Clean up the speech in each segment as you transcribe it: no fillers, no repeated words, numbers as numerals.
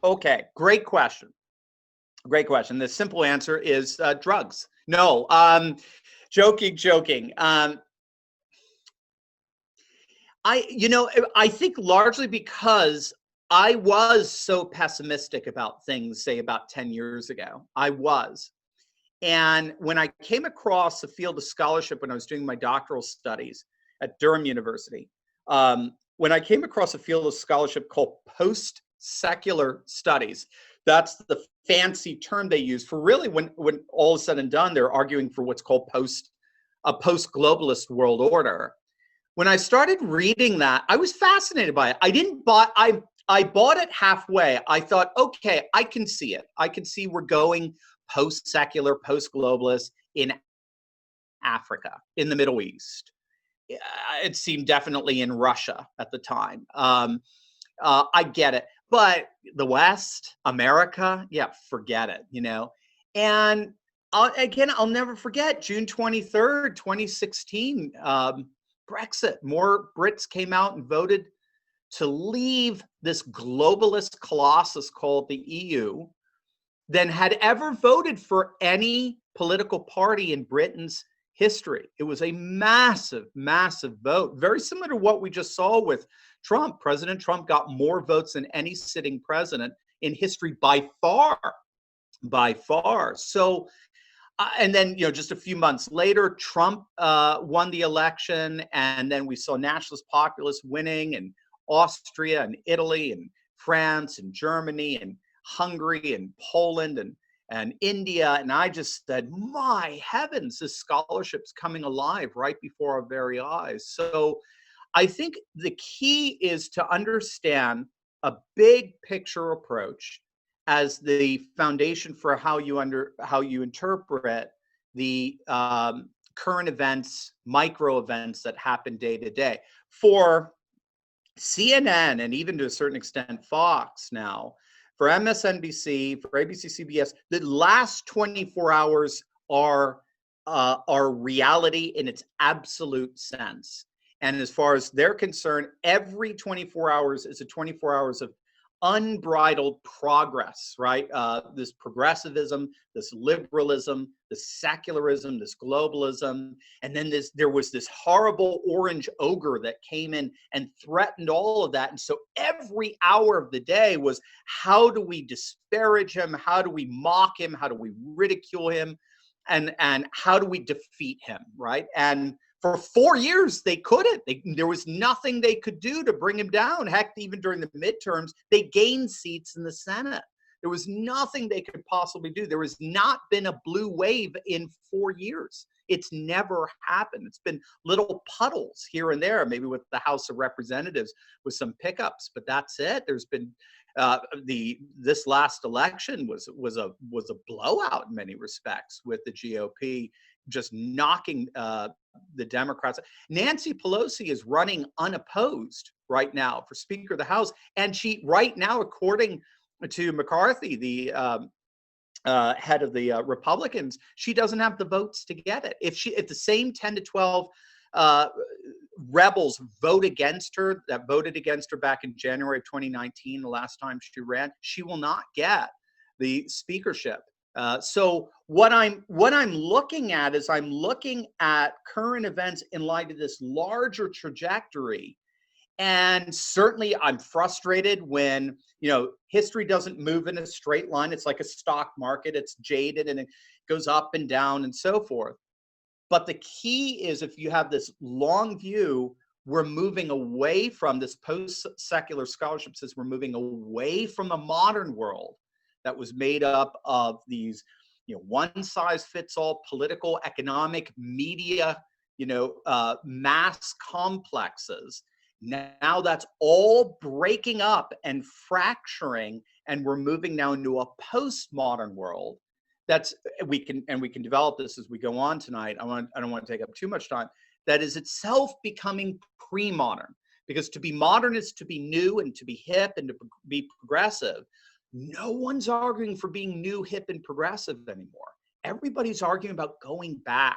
Okay, great question. Great question. The simple answer is drugs. No, joking. I think largely because I was so pessimistic about things, say about 10 years ago. I was. And when I came across a field of scholarship when I was doing my doctoral studies at Durham University, when I came across a field of scholarship called post-secular studies, that's the fancy term they use for really when all is said and done, they're arguing for what's called a post-globalist world order. When I started reading that, I was fascinated by it. I bought it halfway. I thought, okay, I can see it. I can see we're going post-secular, post-globalist in Africa, in the Middle East. It seemed definitely in Russia at the time. I get it. But the West, America, yeah, forget it, And I'll never forget June 23rd, 2016, Brexit. More Brits came out and voted to leave this globalist colossus called the EU than had ever voted for any political party in Britain's history. It was a massive, massive vote, very similar to what we just saw with Trump. President Trump got more votes than any sitting president in history by far, by far. So, and then, just a few months later, Trump won the election, and then we saw nationalist populists winning in Austria and Italy and France and Germany and Hungary and Poland and India. And I just said, my heavens, this scholarship's coming alive right before our very eyes. So I think the key is to understand a big picture approach as the foundation for how you interpret the current events, micro events that happen day to day. For CNN and even to a certain extent Fox now, for MSNBC, for ABC, CBS, the last 24 hours are reality in its absolute sense. And as far as they're concerned, every 24 hours is a 24 hours of unbridled progress, right? This progressivism, this liberalism, this secularism, this globalism. And then there was this horrible orange ogre that came in and threatened all of that. And so every hour of the day was, how do we disparage him? How do we mock him? How do we ridicule him? And how do we defeat him, right? And for 4 years, they couldn't. There was nothing they could do to bring him down. Heck, even during the midterms, they gained seats in the Senate. There was nothing they could possibly do. There has not been a blue wave in 4 years. It's never happened. It's been little puddles here and there, maybe with the House of Representatives with some pickups, but that's it. There's been this last election was a blowout in many respects, with the GOP just knocking the Democrats. Nancy Pelosi is running unopposed right now for Speaker of the House, and she right now, according to McCarthy, the head of the Republicans, she doesn't have the votes to get it. If the same 10 to 12 rebels voted against her back in January of 2019, the last time she ran, she will not get the speakership. So what I'm looking at is I'm looking at current events in light of this larger trajectory. And certainly I'm frustrated when, history doesn't move in a straight line. It's like a stock market. It's jaded and it goes up and down and so forth. But the key is, if you have this long view, we're moving away from this post-secular scholarship says we're moving away from the modern world that was made up of these, one-size-fits-all political, economic, media, mass complexes. Now that's all breaking up and fracturing, and we're moving now into a postmodern world. We can develop this as we go on tonight. I don't want to take up too much time. That is itself becoming pre-modern, because to be modern is to be new and to be hip and to be progressive. No one's arguing for being new, hip, and progressive anymore. Everybody's arguing about going back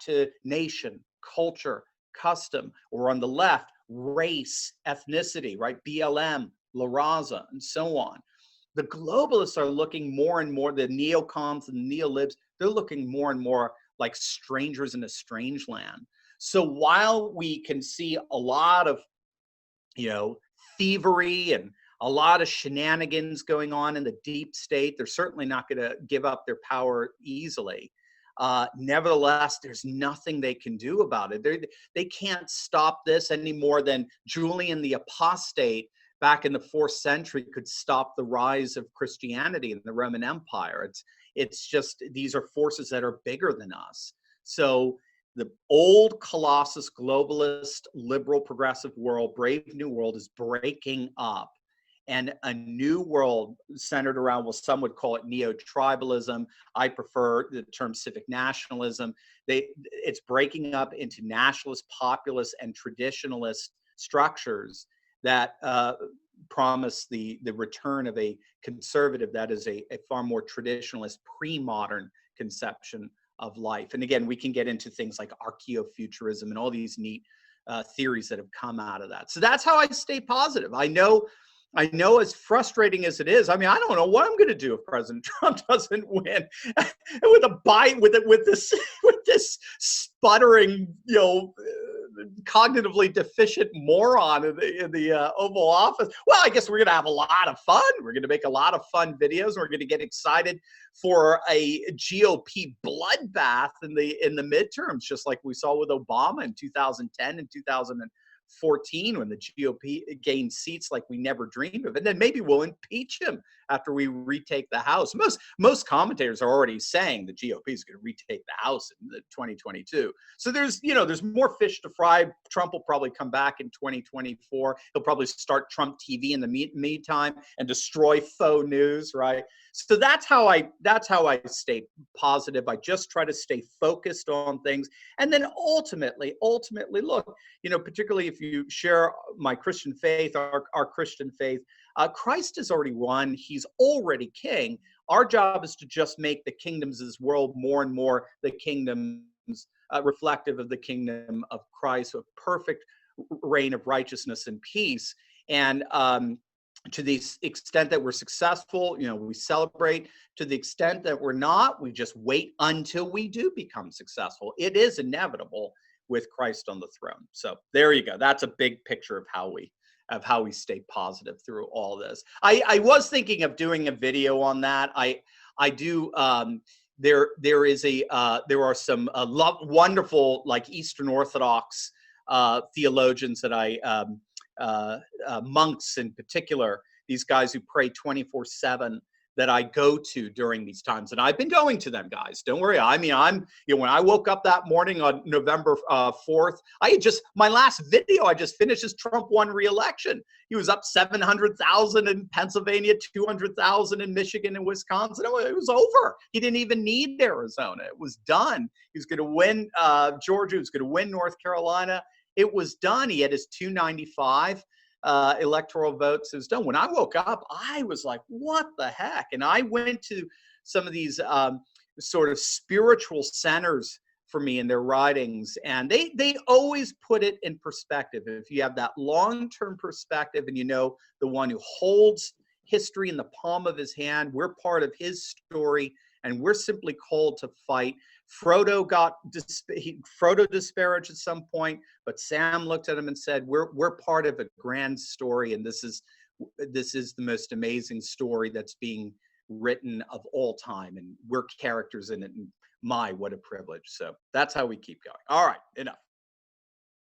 to nation, culture, custom, or on the left, race, ethnicity, right? BLM, La Raza, and so on. The globalists are looking more and more, the neocons and the neolibs, they're looking more and more like strangers in a strange land. So while we can see a lot of, you know, thievery and a lot of shenanigans going on in the deep state, they're certainly not going to give up their power easily. Nevertheless, there's nothing they can do about it. They can't stop this any more than Julian the Apostate back in the 4th century could stop the rise of Christianity in the Roman Empire. It's just, these are forces that are bigger than us. So the old Colossus globalist liberal progressive world, brave new world, is breaking up, and a new world centered around, well, some would call it neo-tribalism. I prefer the term civic nationalism. It's breaking up into nationalist, populist, and traditionalist structures that promise the return of a conservative that is a far more traditionalist, pre-modern conception of life. And again, we can get into things like archaeofuturism and all these neat theories that have come out of that. So that's how I stay positive. I know, as frustrating as it is, I mean, I don't know what I'm going to do if President Trump doesn't win with a bite with this sputtering, you know, cognitively deficient moron in the Oval Office. Well, I guess we're going to have a lot of fun. We're going to make a lot of fun videos. We're going to get excited for a GOP bloodbath in the midterms, just like we saw with Obama in 2010 and 2014, when the GOP gained seats like we never dreamed of. And then maybe we'll impeach him after we retake the House. Most commentators are already saying the GOP is going to retake the House in 2022. So there's more fish to fry. Trump will probably come back in 2024. He'll probably start Trump TV in the meantime and destroy faux news, right? So that's how I stay positive. I just try to stay focused on things, and then ultimately look, you know, particularly if you share my Christian faith, our Christian faith, Christ has already won. He's already king. Our job is to just make the kingdoms of this world more and more the kingdoms reflective of the kingdom of Christ, a perfect reign of righteousness and peace. And to the extent that we're successful, you know, we celebrate. To the extent that we're not, we just wait until we do become successful. It is inevitable with Christ on the throne. So there you go. That's a big picture of how we stay positive through all this. I was thinking of doing a video on that. I do. There are some wonderful, like, Eastern Orthodox theologians that monks in particular, these guys who pray 24/7, that I go to during these times. And I've been going to them, guys. Don't worry. I mean, when I woke up that morning on November 4th, my last video I just finished is Trump won re-election. He was up 700,000 in Pennsylvania, 200,000 in Michigan and Wisconsin. It was over. He didn't even need Arizona. It was done. He was going to win Georgia. He was going to win North Carolina. It was done. He had his 295 electoral votes. It was done. When I woke up, I was like, what the heck? And I went to some of these sort of spiritual centers for me in their writings, and they always put it in perspective. If you have that long-term perspective, and you know the one who holds history in the palm of his hand, we're part of his story, and we're simply called to fight. Frodo disparaged at some point, but Sam looked at him and said, we're part of a grand story, and this is the most amazing story that's being written of all time, and we're characters in it, and what a privilege. So that's how we keep going. All right, enough.